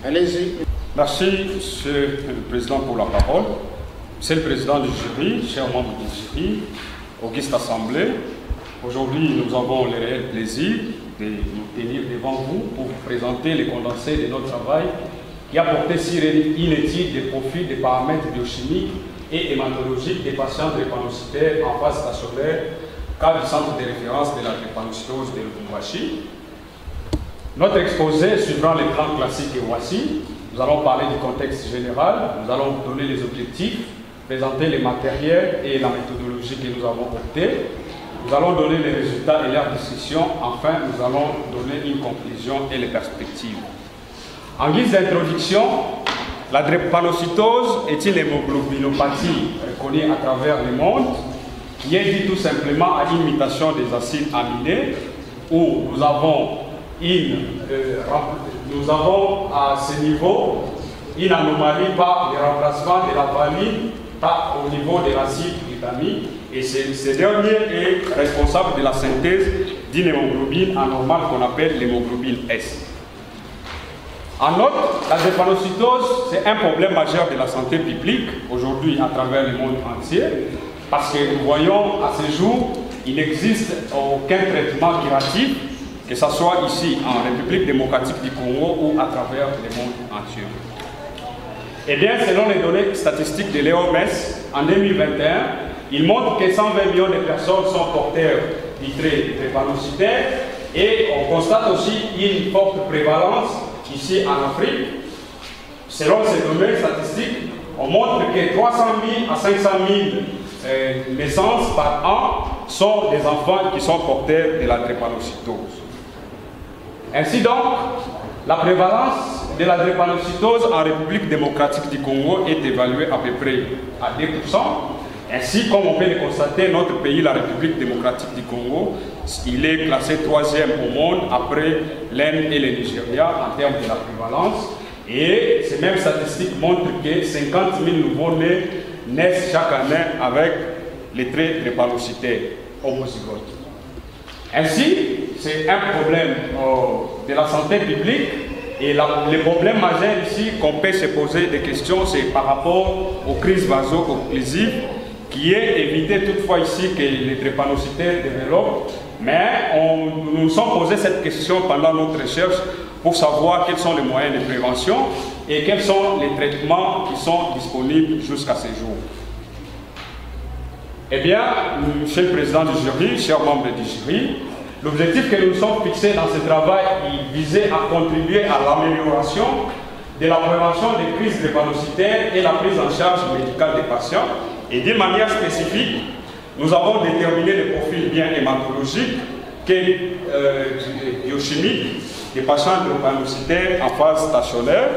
Allez-y. Merci, Monsieur le Président, pour la parole. Monsieur le Président du jury, chers membres du jury, auguste Assemblée, aujourd'hui nous avons le réel plaisir de nous tenir devant vous pour vous présenter les condensés de notre travail qui a porté sur une étude des profils des paramètres biochimiques et hématologiques des patients drépanocytaires en phase stationnaire, cas du centre de référence de la drépanocytose de Lubumbashi. Notre exposé suivra les plans classiques et voici. Nous allons parler du contexte général, nous allons vous donner les objectifs, présenter les matériels et la méthodologie que nous avons optée. Nous allons donner les résultats et leur discussion. Enfin, nous allons donner une conclusion et les perspectives. En guise d'introduction, la drépanocytose est une hémoglobinopathie reconnue à travers le monde qui est due tout simplement à une mutation des acides aminés où nous avons à ce niveau une anomalie par le remplacement de la valine par au niveau de l'acide glutamique et ce dernier est responsable de la synthèse d'une hémoglobine anormale qu'on appelle l'hémoglobine S. En outre, la drépanocytose, c'est un problème majeur de la santé publique aujourd'hui à travers le monde entier parce que nous voyons à ce jour, il n'existe aucun traitement curatif, que ce soit ici en République démocratique du Congo ou à travers le monde entier. Eh bien, selon les données statistiques de l'OMS, en 2021, il montre que 120 millions de personnes sont porteurs du trait drépanocytaire et on constate aussi une forte prévalence ici en Afrique. Selon ces données statistiques, on montre que 300 000 à 500 000 naissances par an sont des enfants qui sont porteurs de la drépanocytose. Ainsi donc, la prévalence de la drépanocytose en République démocratique du Congo est évaluée à peu près à 2%. Ainsi, comme on peut le constater, notre pays, la République démocratique du Congo, il est classé 3e au monde après l'Inde et le Nigeria en termes de la prévalence. Et ces mêmes statistiques montrent que 50 000 nouveaux-nés naissent chaque année avec les traits drépanocytaires homozygotes. Ainsi, c'est un problème de la santé publique et le problème majeur ici qu'on peut se poser des questions, c'est par rapport aux crises vaso-occlusives qui est évité toutefois ici que les drépanocytaires développent, mais nous nous sommes posé cette question pendant notre recherche pour savoir quels sont les moyens de prévention et quels sont les traitements qui sont disponibles jusqu'à ce jour. Eh bien, Monsieur le Président du jury, chers membres du jury, l'objectif que nous nous sommes fixés dans ce travail, il visait à contribuer à l'amélioration de la prévention des crises drépanocytaires et la prise en charge médicale des patients. Et d'une manière spécifique, nous avons déterminé le profil bien hématologique que biochimique des patients drépanocytaires en phase stationnaire.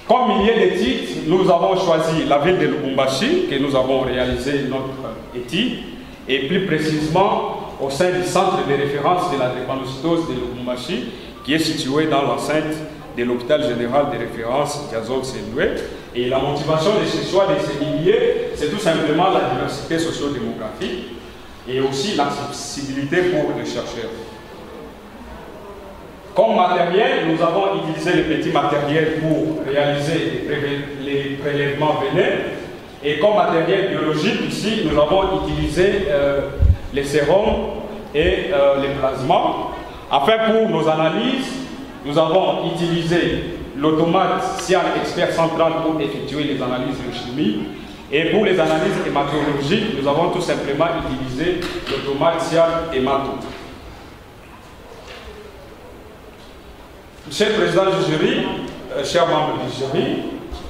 Comme milieu d'études, nous avons choisi la ville de Lubumbashi, que nous avons réalisé notre étude, et plus précisément au sein du centre de référence de la drépanocytose de Lubumbashi, qui est situé dans l'enceinte de l'hôpital général de référence Diazone Sendoué. Et la motivation de ce choix de ces milieux, c'est tout simplement la diversité socio-démographique et aussi l'accessibilité pour les chercheurs. Comme matériel, nous avons utilisé le petit matériel pour réaliser les prélèvements veineux. Et comme matériel biologique, ici, nous avons utilisé les sérums et les plasmas. Enfin, pour nos analyses, nous avons utilisé l'automate Cial Expert 130 pour effectuer les analyses biochimiques. Et pour les analyses hématologiques, nous avons tout simplement utilisé l'automate Cial Hémato. Monsieur le Président du jury, chers membres du jury,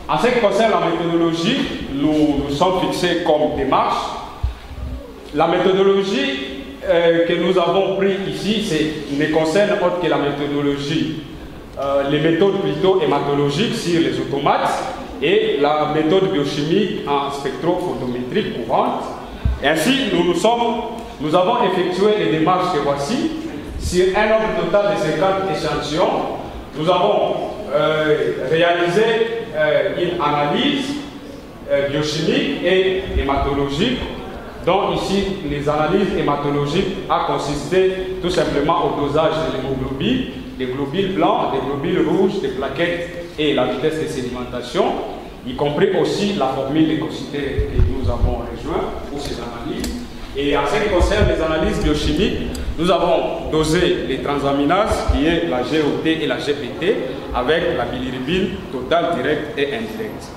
en ce qui concerne la méthodologie, nous nous sommes fixés comme démarche. La méthodologie que nous avons prise ici ne concerne autre que la méthodologie, les méthodes plutôt hématologiques sur les automates et la méthode biochimique en spectrophotométrie courante. Ainsi, nous avons effectué les démarches que voici. Sur un nombre total de 50 échantillons, nous avons réalisé une analyse biochimique et hématologique, dont ici les analyses hématologiques ont consisté tout simplement au dosage de l'hémoglobine, des globules blancs, des globules rouges, des plaquettes et la vitesse de sédimentation, y compris aussi la formule lécocytaire que nous avons rejoint pour ces analyses. Et en ce qui concerne les analyses biochimiques, nous avons dosé les transaminases, qui est la GOT et la GPT, avec la bilirubine totale, directe et indirecte.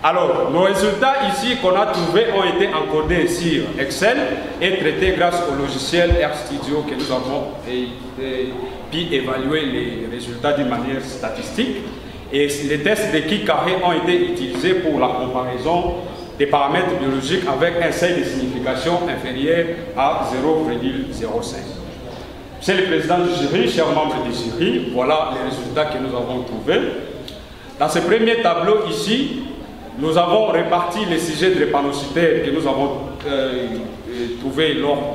Alors, nos résultats ici qu'on a trouvés ont été encodés sur Excel et traités grâce au logiciel RStudio que nous avons pu évaluer les résultats d'une manière statistique. Et les tests de Ki-carré ont été utilisés pour la comparaison des paramètres biologiques avec un seuil de signification inférieur à 0,05. Monsieur le président du jury, chers membres du jury, voilà les résultats que nous avons trouvés. Dans ce premier tableau ici, nous avons réparti les sujets drépanocytaires que nous avons trouvés lors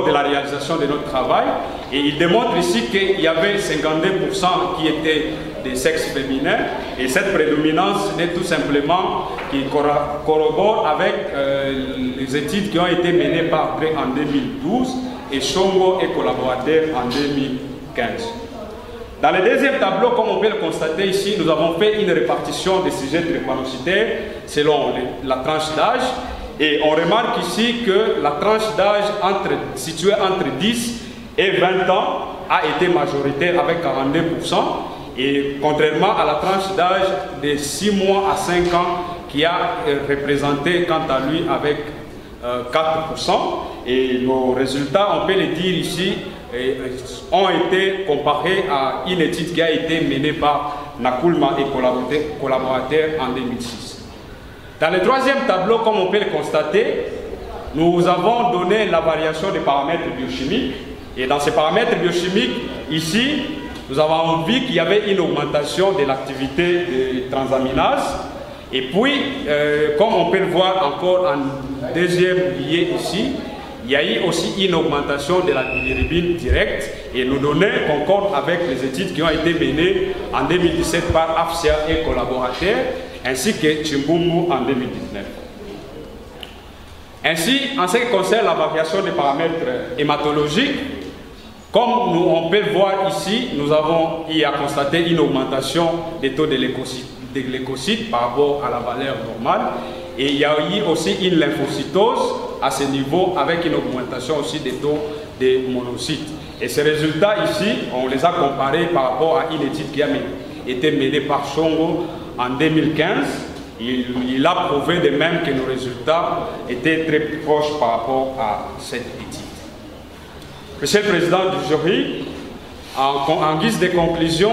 de la réalisation de notre travail. Et il démontre ici qu'il y avait 52% qui étaient des sexes féminins. Et cette prédominance n'est tout simplement qui corrobore avec les études qui ont été menées par Dre en 2012 et Chongo et collaborateurs en 2015. Dans le deuxième tableau, comme on peut le constater ici, nous avons fait une répartition des sujets drépanocytaires selon la tranche d'âge. Et on remarque ici que la tranche d'âge située entre 10 et 20 ans a été majoritaire avec 42%. Et contrairement à la tranche d'âge de 6 mois à 5 ans qui a représenté quant à lui avec 4%. Et nos résultats, on peut le dire ici, ont été comparés à une étude qui a été menée par Nakulma et collaborateurs en 2006. Dans le troisième tableau, comme on peut le constater, nous avons donné la variation des paramètres biochimiques. Et dans ces paramètres biochimiques, ici, nous avons vu qu'il y avait une augmentation de l'activité des transaminases. Et puis, comme on peut le voir encore en deuxième lié ici, il y a eu aussi une augmentation de la bilirubine directe et nos données concordent avec les études qui ont été menées en 2017 par AFSIA et collaborateurs, ainsi que Chimbumbu en 2019. Ainsi, en ce qui concerne la variation des paramètres hématologiques, comme on peut le voir ici, nous avons constaté une augmentation des taux de glycocytes par rapport à la valeur normale. Et il y a eu aussi une lymphocytose à ce niveau avec une augmentation aussi des taux de monocytes. Et ces résultats ici, on les a comparés par rapport à une étude qui a été menée par Chongo en 2015. Il a prouvé de même que nos résultats étaient très proches par rapport à cette étude. Monsieur le Président du jury, en guise de conclusion,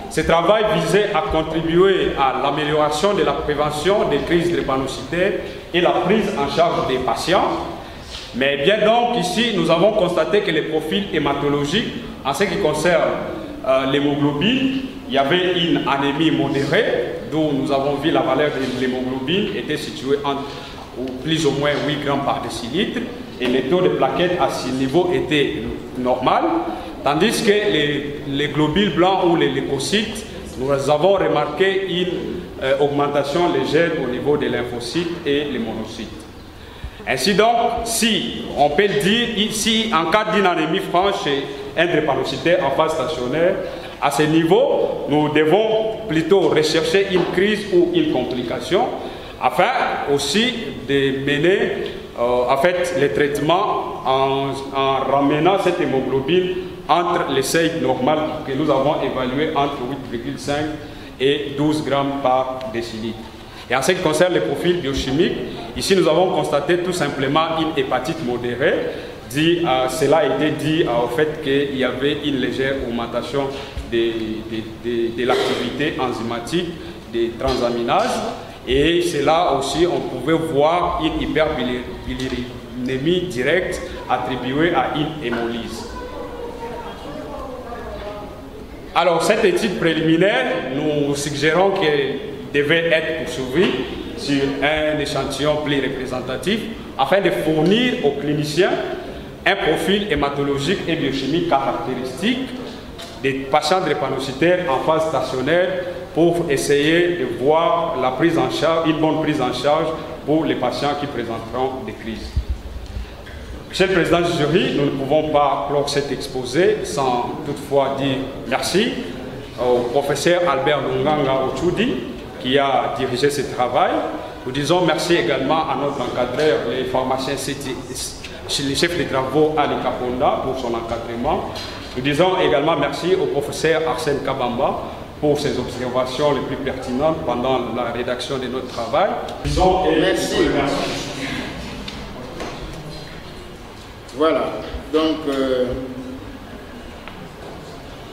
ce travail visait à contribuer à l'amélioration de la prévention des crises drépanocytaires et la prise en charge des patients. Mais bien donc ici, nous avons constaté que les profils hématologiques, en ce qui concerne l'hémoglobine, il y avait une anémie modérée, d'où nous avons vu la valeur de l'hémoglobine était située entre plus ou moins 8 grammes par décilitre, et les taux de plaquettes à ce niveau étaient normal. Tandis que les globules blancs ou les leucocytes, nous avons remarqué une augmentation légère au niveau des lymphocytes et les monocytes. Ainsi donc, si on peut le dire, ici, en cas d'une anémie franche chez un drépanocytaire en phase stationnaire, à ce niveau, nous devons plutôt rechercher une crise ou une complication, afin aussi de mener en fait, les traitements en ramenant cette hémoglobine entre les seuils normaux que nous avons évalués entre 8,5 et 12 grammes par décilitre. Et en ce qui concerne les profils biochimiques, ici nous avons constaté tout simplement une hépatite modérée. Cela a été dit au fait qu'il y avait une légère augmentation de l'activité enzymatique des transaminases. Et c'est là aussi on pouvait voir une hyperbilirubinémie directe attribuée à une hémolyse. Alors cette étude préliminaire, nous suggérons qu'elle devait être poursuivie sur un échantillon plus représentatif afin de fournir aux cliniciens un profil hématologique et biochimique caractéristique des patients drépanocytaires en phase stationnaire pour essayer de voir la prise en charge, une bonne prise en charge pour les patients qui présenteront des crises. Monsieur le Président du jury, nous ne pouvons pas clore cet exposé sans toutefois dire merci au professeur Albert Lunganga Ochoudi qui a dirigé ce travail. Nous disons merci également à notre encadreur, les pharmaciens les chefs de travaux Ali Kaponda pour son encadrement. Nous disons également merci au professeur Arsène Kabamba pour ses observations les plus pertinentes pendant la rédaction de notre travail. Disons merci. Voilà, donc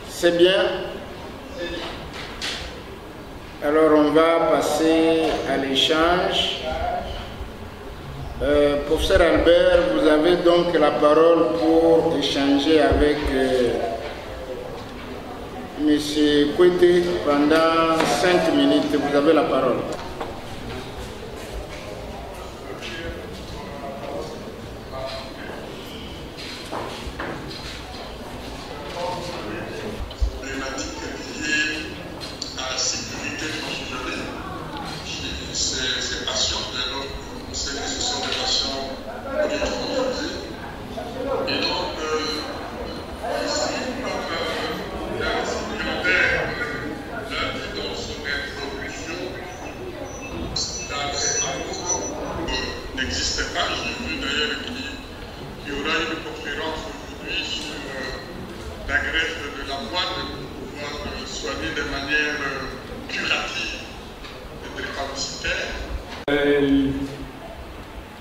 c'est bien. Alors on va passer à l'échange. Professeur Albert, vous avez donc la parole pour échanger avec M. Kouete pendant 5 minutes. Vous avez la parole.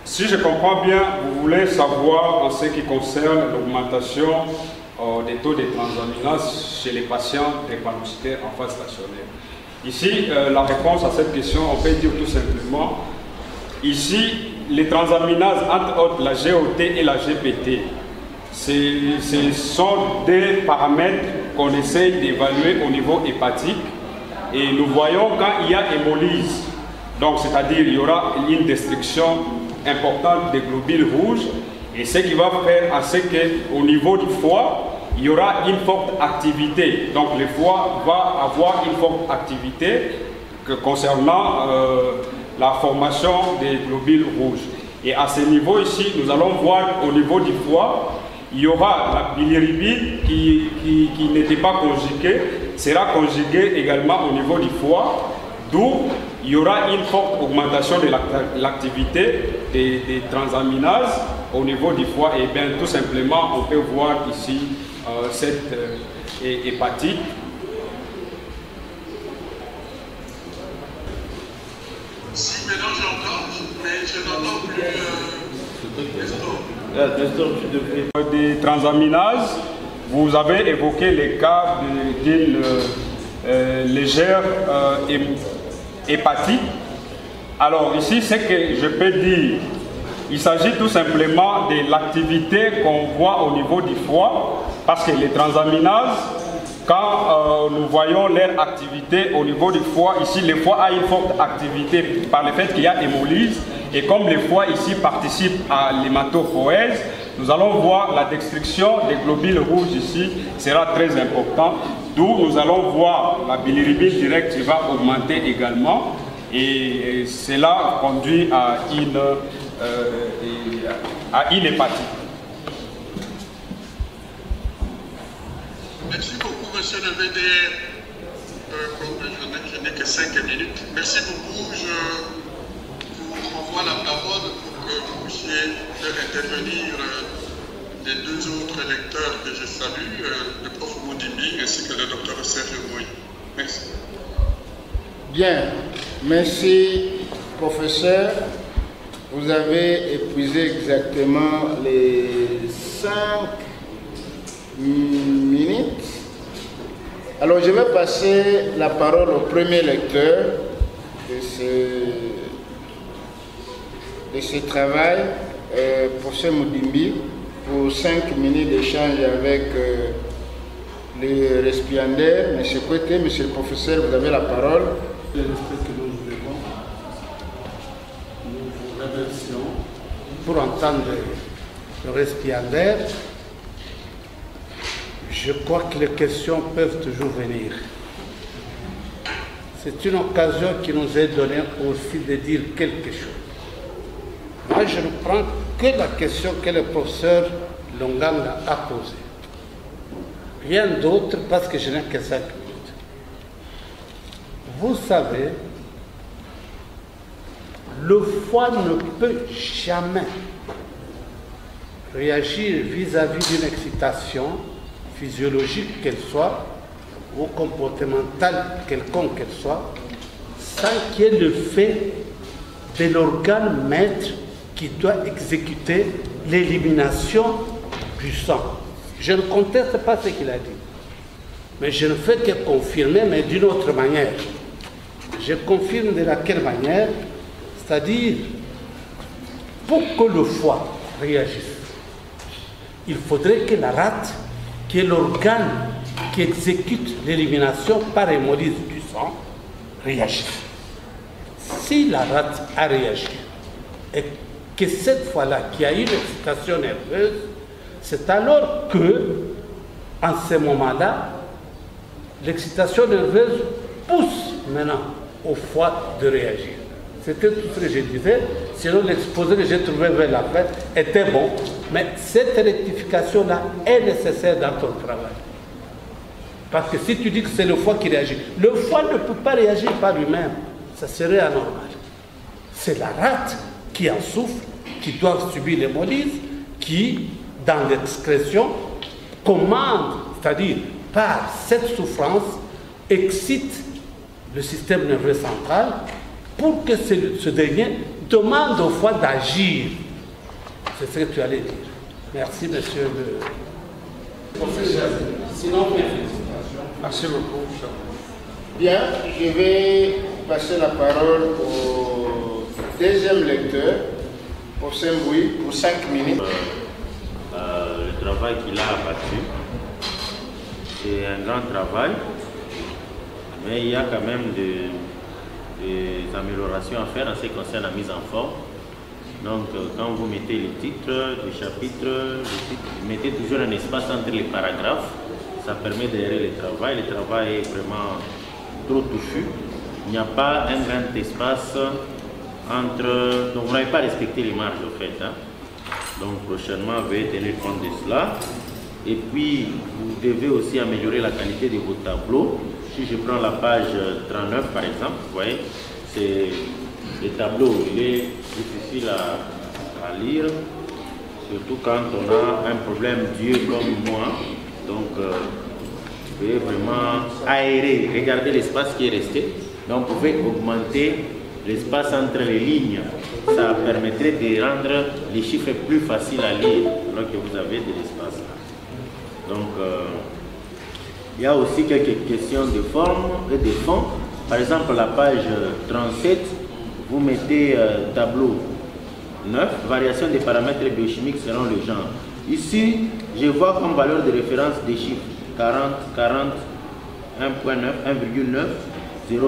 Si je comprends bien, vous voulez savoir en ce qui concerne l'augmentation des taux de transaminase chez les patients drépanocytaires en phase stationnaire. Ici, la réponse à cette question, on peut dire tout simplement, ici, les transaminases, entre autres la GOT et la GPT, ce sont des paramètres qu'on essaie d'évaluer au niveau hépatique et nous voyons quand il y a hémolyse, donc c'est-à-dire il y aura une destruction importante des globules rouges et ce qui va faire à ce qu'au niveau du foie, il y aura une forte activité. Donc le foie va avoir une forte activité concernant la formation des globules rouges. Et à ce niveau ici, nous allons voir au niveau du foie, il y aura la bilirubine qui n'était pas conjuguée, sera conjuguée également au niveau du foie, d'où il y aura une forte augmentation de l'activité des transaminases au niveau du foie. Et bien tout simplement, on peut voir ici cette hépatite. Si maintenant j'entends, mais je n'entends plus Des transaminases, vous avez évoqué les cas d'une légère hépatite. Alors ici, ce que je peux dire, il s'agit tout simplement de l'activité qu'on voit au niveau du foie, parce que les transaminases, quand nous voyons leur activité au niveau du foie, ici le foie a une forte activité par le fait qu'il y a hémolyse, et comme le foie ici participe à l'hématopoïèse, nous allons voir la destruction des globules rouges ici sera très important, d'où nous allons voir la bilirubine directe qui va augmenter également, et cela conduit à une hépatite. Merci beaucoup, monsieur le VDR. Je n'ai que 5 minutes. Merci beaucoup. Je vous renvoie la parole pour que vous puissiez faire intervenir les deux autres lecteurs que je salue, le prof Moudimbi ainsi que le docteur Serge Moui. Merci. Bien. Merci, professeur. Vous avez épuisé exactement les 5 minutes. Alors je vais passer la parole au premier lecteur de ce travail, professeur Moudimbi, pour 5 minutes d'échange avec les récipiendaires. Monsieur Kouete, monsieur le professeur, vous avez la parole. Le respect que nous vous devons, nous vous remercions pour entendre le récipiendaire. Je crois que les questions peuvent toujours venir. C'est une occasion qui nous est donnée aussi de dire quelque chose. Moi, je ne prends que la question que le professeur Longanga a posée. Rien d'autre parce que je n'ai que 5 minutes. Vous savez, le foie ne peut jamais réagir vis-à-vis d'une excitation physiologique qu'elle soit ou comportementale quelconque qu'elle soit, sans qu'il y ait le fait de l'organe maître qui doit exécuter l'élimination du sang. Je ne conteste pas ce qu'il a dit, mais je ne fais que confirmer, mais d'une autre manière. Je confirme de laquelle manière, c'est-à-dire, pour que le foie réagisse, il faudrait que la rate, qui est l'organe qui exécute l'élimination par hémolyse du sang, réagisse. Si la rate a réagi, et que cette fois-là, qu'il y a eu une excitation nerveuse, c'est alors que, en ce moment-là, l'excitation nerveuse pousse maintenant au foie de réagir. C'était tout ce que je disais, sinon l'exposé que j'ai trouvé vers la fin était bon, mais cette rectification-là est nécessaire dans ton travail. Parce que si tu dis que c'est le foie qui réagit, le foie ne peut pas réagir par lui-même, ça serait anormal. C'est la rate qui en souffre, qui doit subir l'hémolyse, qui, dans l'excrétion, commande, c'est-à-dire par cette souffrance, excite le système nerveux central pour que ce dernier demande au foie d'agir. C'est ce que tu allais dire. Merci, monsieur le professeur. Sinon, merci beaucoup. Bien, je vais passer la parole au deuxième lecteur, pour Saint-Bouy, pour 5 minutes. Le travail qu'il a abattu, c'est un grand travail, mais il y a quand même des améliorations à faire en ce qui concerne la mise en forme. Donc, quand vous mettez les titres du chapitre, vous mettez toujours un espace entre les paragraphes. Ça permet d'aérer le travail. Le travail est vraiment trop touffu. Il n'y a pas un grand espace entre... Donc, vous n'avez pas respecté les marges, au fait. Hein. Donc, prochainement, veuillez tenir compte de cela. Et puis, vous devez aussi améliorer la qualité de vos tableaux. Si je prends la page 39, par exemple, vous voyez, c'est le tableau, il est difficile à lire, surtout quand on a un problème d'yeux comme moi. Donc, vous pouvez vraiment aérer, regardez l'espace qui est resté. Donc, vous pouvez augmenter l'espace entre les lignes. Ça permettrait de rendre les chiffres plus faciles à lire, alors que vous avez de l'espace. Donc, il y a aussi quelques questions de forme et de fond. Par exemple, la page 37, vous mettez tableau 9, variation des paramètres biochimiques selon le genre. Ici, je vois comme valeur de référence des chiffres 40, 40, 1.9, 1,9, 0,30.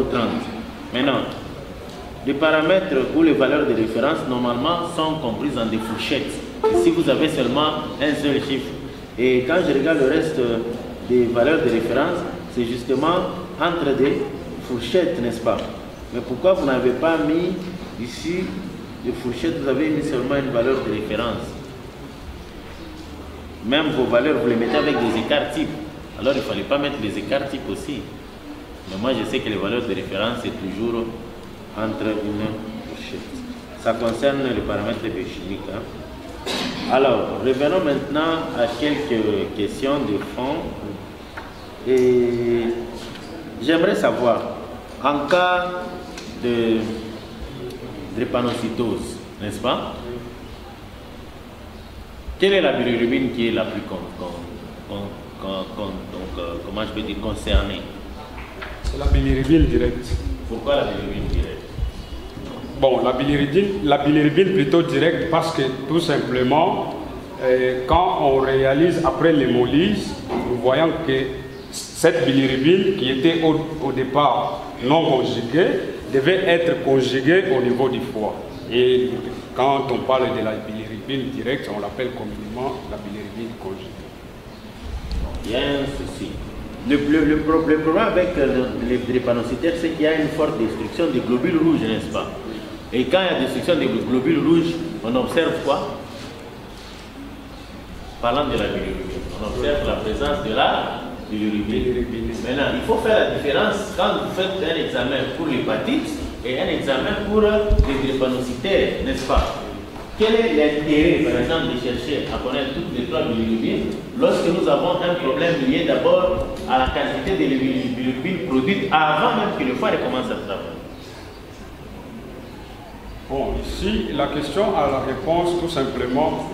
Maintenant, les paramètres ou les valeurs de référence, normalement, sont comprises dans des fourchettes. Et si vous avez seulement un seul chiffre, et quand je regarde le reste des valeurs de référence, c'est justement entre des fourchettes, n'est-ce pas? Mais pourquoi vous n'avez pas mis ici des fourchettes, vous avez mis seulement une valeur de référence? Même vos valeurs, vous les mettez avec des écarts types. Alors il ne fallait pas mettre les écarts types aussi. Mais moi je sais que les valeurs de référence, c'est toujours entre une fourchette. Ça concerne les paramètres biochimiques. Hein. Alors, revenons maintenant à quelques questions de fond. Et j'aimerais savoir, en cas de drépanocytose, n'est-ce pas? Quelle est la bilirubine qui est la plus comment je peux dire, concernée? C'est la bilirubine directe. Pourquoi la bilirubine directe? Bon, la bilirubine plutôt directe parce que tout simplement, quand on réalise après l'hémolyse, nous voyons que cette bilirubine qui était au départ non conjuguée devait être conjuguée au niveau du foie. Et quand on parle de la bilirubine directe, on l'appelle communément la bilirubine conjuguée. il y a un souci. Le problème avec les drépanocytaires, c'est qu'il y a une forte destruction des globules rouges, n'est-ce pas? Et quand il y a destruction des globules rouges, on observe quoi? Parlant de la bilirubine, on observe la présence de la bilirubine. Maintenant, il faut faire la différence quand vous faites un examen pour l'hépatite et un examen pour les drépanocytaires, n'est-ce pas? Quel est l'intérêt, par exemple, de chercher à connaître toutes les trois bilirubines lorsque nous avons un problème lié d'abord à la quantité de bilirubines produites avant même que le foie commence à travailler? Bon, ici, la question a la réponse tout simplement.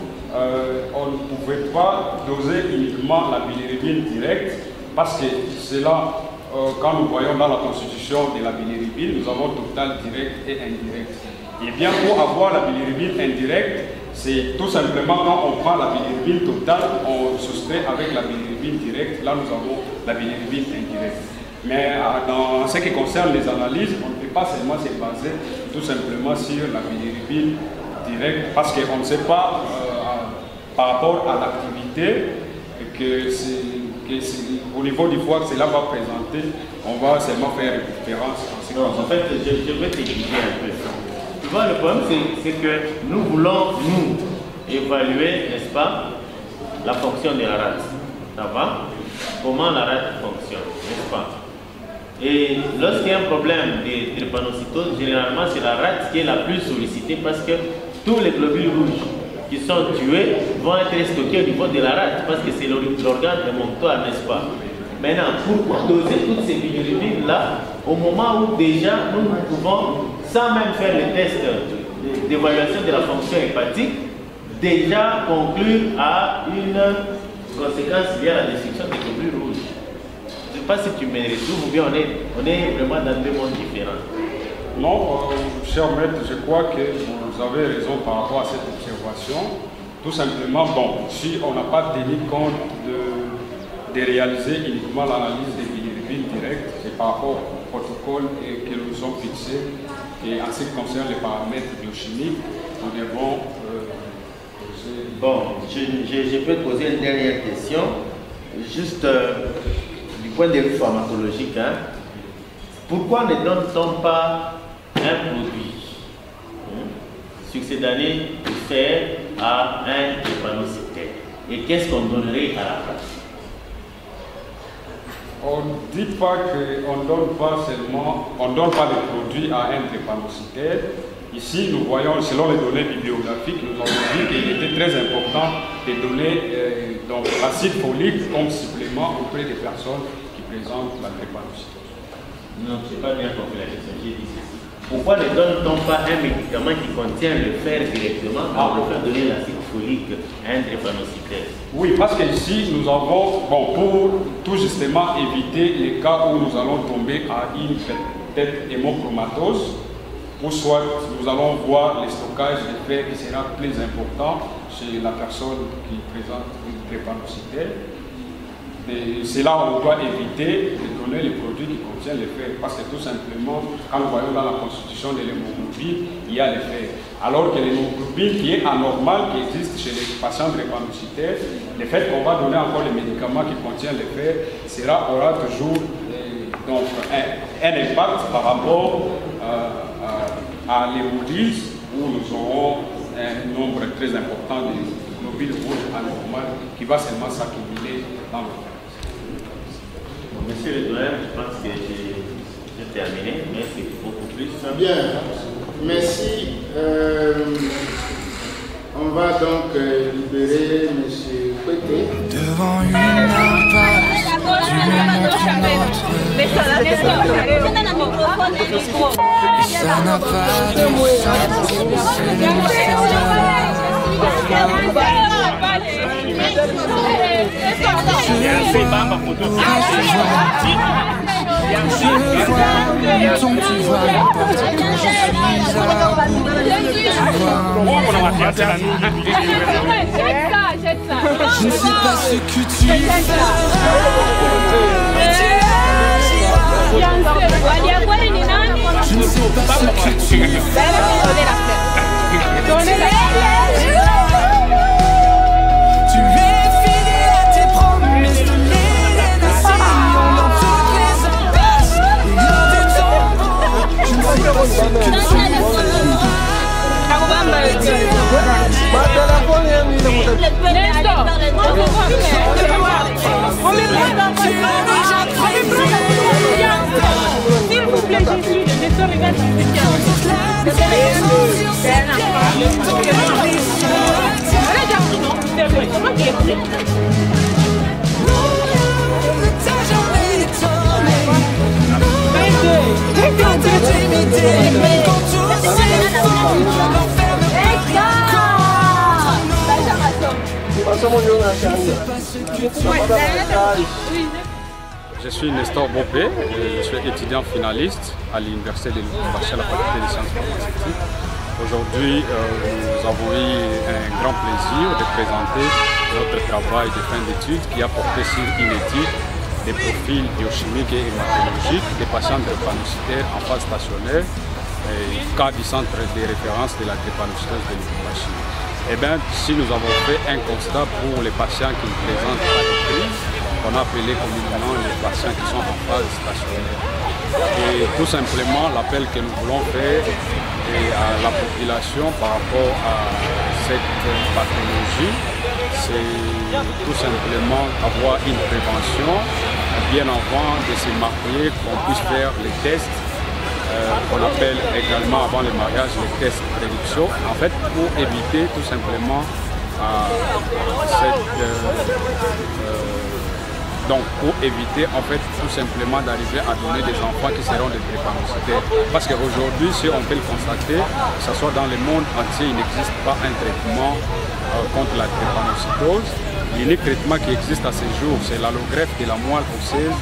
On ne pouvait pas doser uniquement la bilirubine directe parce que c'est là, quand nous voyons dans la constitution de la bilirubine, nous avons total, direct et indirect. Et bien pour avoir la bilirubine indirecte, c'est tout simplement quand on prend la bilirubine totale, on soustrait avec la bilirubine directe, là nous avons la bilirubine indirecte. Mais dans ce qui concerne les analyses, on ne peut pas seulement se baser tout simplement sur la bilirubine directe parce qu'on ne sait pas par rapport à l'activité que au niveau du foie que cela va présenter, on va seulement faire référence en ce Non, en fait, je vais t'expliquer un peu. Tu vois, le problème, c'est que nous voulons, nous, évaluer, n'est-ce pas, la fonction de la rate. Ça va? Comment la rate fonctionne, n'est-ce pas? Et lorsqu'il y a un problème de drépanocytose, généralement, c'est la rate qui est la plus sollicitée parce que tous les globules rouges qui sont tués vont être stockés au niveau de la rate parce que c'est l'organe émonctoire, n'est-ce pas? Maintenant, pourquoi doser toutes ces bilirubines-là au moment où déjà nous pouvons, sans même faire le test d'évaluation de la fonction hépatique, déjà conclure à une conséquence liée à la destruction des globules rouges? Je ne sais pas si tu me retrouves ou bien on est vraiment dans deux mondes différents. Non, cher maître, je crois que vous avez raison par rapport à cette observation. Tout simplement, bon, si on n'a pas tenu compte de réaliser uniquement l'analyse des bilirubines directes, c'est par rapport au protocole que nous sommes fixés. Et en ce qui concerne les paramètres biochimiques, nous devons... Bon, je peux te poser une dernière question, juste du point de vue pharmacologique. Hein. Pourquoi ne donne-t-on pas un produit succédané de fer à un drépanocytaire? Et qu'est-ce qu'on donnerait à la place? On ne dit pas qu'on ne donne pas seulement, on donne pas les produits à un drépanocytaire. Ici, nous voyons, selon les données bibliographiques, nous avons vu qu'il était très important de donner l'acide folique comme supplément auprès des personnes qui présentent la drépanocytose. Non, je n'ai pas bien compris la question. J'ai dit ceci. Pourquoi ne donne-t-on pas un médicament qui contient le fer directement pour faire donner l'acide folique à un drépanocytaire? Oui, parce qu'ici, nous avons, bon, pour tout justement éviter les cas où nous allons tomber à une peut-être hémochromatose, ou soit nous allons voir le stockage de fer qui sera plus important chez la personne qui présente une drépanocytaire. C'est là où on doit éviter de donner les produits qui contiennent le fer, parce que tout simplement, quand nous voyons dans la constitution de l'hémoglobine, il y a le fer. Alors que l'hémoglobine qui est anormale, qui existe chez les patients drépanocytaires, le fait qu'on va donner encore les médicaments qui contiennent le fer aura toujours donc, un impact par rapport à l'hémolyse, où nous aurons un nombre très important de globules rouges anormales qui va seulement s'accumuler dans le fer. Monsieur le doyen, je pense que j'ai terminé, mais c'est beaucoup plus. Bien, merci. On va donc libérer M. Pété. Devant une impasse, tu me montres notre. Ça n'a pas de sens, c'est le mystère je ne sais pas ce que tu fais. Je ne sais pas ce que tu fais. Tu es fidèle à tes promesses de Je suis Nestor Bopé, je suis étudiant finaliste à l'Université de Lubumbashi à la faculté des sciences pharmaceutiques. Aujourd'hui, nous avons eu un grand plaisir de présenter notre travail de fin d'études qui a porté sur une étude des profils biochimiques et hématologiques des patients drépanocytaires en phase stationnaire, cas du centre de référence de la drépanocytose de Lubumbashi. Eh bien, si nous avons fait un constat pour les patients qui présentent à des crises, qu'on a appelé communément les patients qui sont en phase stationnaire. Et tout simplement, l'appel que nous voulons faire à la population par rapport à cette pathologie, c'est tout simplement avoir une prévention bien avant de se marier, qu'on puisse faire les tests qu'on appelle également avant le mariage les tests de prédiction, en fait pour éviter tout simplement donc pour éviter en fait tout simplement d'arriver à donner des enfants qui seront des drépanocytaires. Parce qu'aujourd'hui, si on peut le constater, que ce soit dans le monde entier, il n'existe pas un traitement contre la drépanocytose. L'unique traitement qui existe à ce jour, c'est l'allogreffe de la moelle osseuse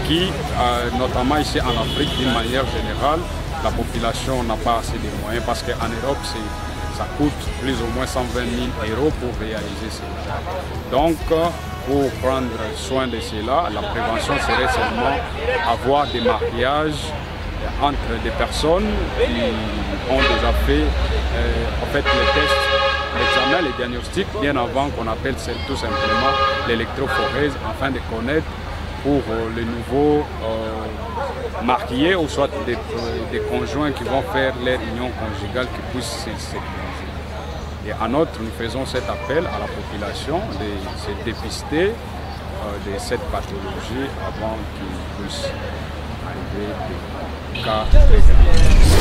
qui, notamment ici en Afrique, d'une manière générale, la population n'a pas assez de moyens parce qu'en Europe, ça coûte plus ou moins 120 000 € pour réaliser cela. Donc, pour prendre soin de cela, la prévention serait seulement avoir des mariages entre des personnes qui ont déjà fait en fait, les tests, l'examen, les diagnostics, bien avant qu'on appelle tout simplement l'électrophorèse, afin de connaître pour les nouveaux mariés ou soit des conjoints qui vont faire leur union conjugale qui puissent se sécuriser. Et en outre, nous faisons cet appel à la population de se dépister de cette pathologie avant qu'il puisse arriver des cas très graves.